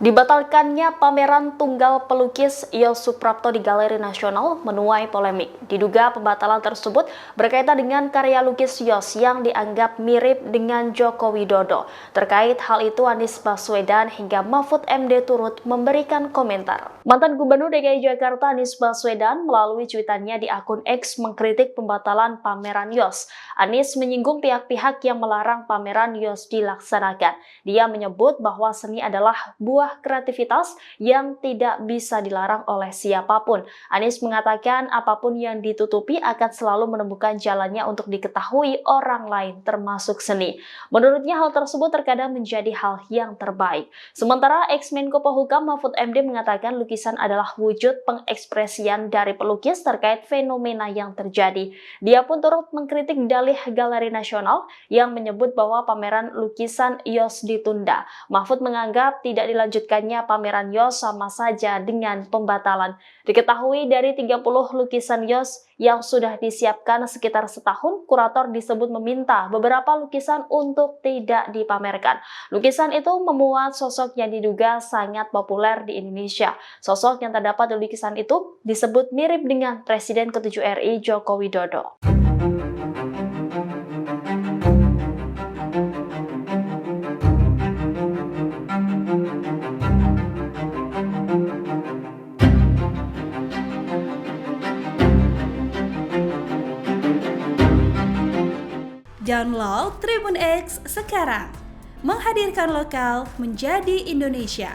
Dibatalkannya pameran tunggal pelukis Yos Suprapto di Galeri Nasional menuai polemik. Diduga pembatalan tersebut berkaitan dengan karya lukis Yos yang dianggap mirip dengan Joko Widodo. Terkait hal itu, Anies Baswedan hingga Mahfud MD turut memberikan komentar. Mantan Gubernur DKI Jakarta Anies Baswedan melalui cuitannya di akun X mengkritik pembatalan pameran Yos. Anies menyinggung pihak-pihak yang melarang pameran Yos dilaksanakan. Dia menyebut bahwa seni adalah buah kreativitas yang tidak bisa dilarang oleh siapapun. Anies mengatakan apapun yang ditutupi akan selalu menemukan jalannya untuk diketahui orang lain termasuk seni. Menurutnya hal tersebut terkadang menjadi hal yang terbaik. Sementara ex-Menko Polhukam Mahfud MD mengatakan lukisan adalah wujud pengekspresian dari pelukis terkait fenomena yang terjadi. Dia pun turut mengkritik dalih Galeri Nasional yang menyebut bahwa pameran lukisan Yos ditunda. Mahfud menganggap tidak dilanjutkannya pameran Yos sama saja dengan pembatalan. Diketahui dari 30 lukisan Yos yang sudah disiapkan sekitar setahun, kurator disebut meminta beberapa lukisan untuk tidak dipamerkan. Lukisan itu memuat sosok yang diduga sangat populer di Indonesia. Sosok yang terdapat di lukisan itu disebut mirip dengan Presiden ke-7 RI Joko Widodo. Download Tribun X sekarang, menghadirkan lokal menjadi Indonesia.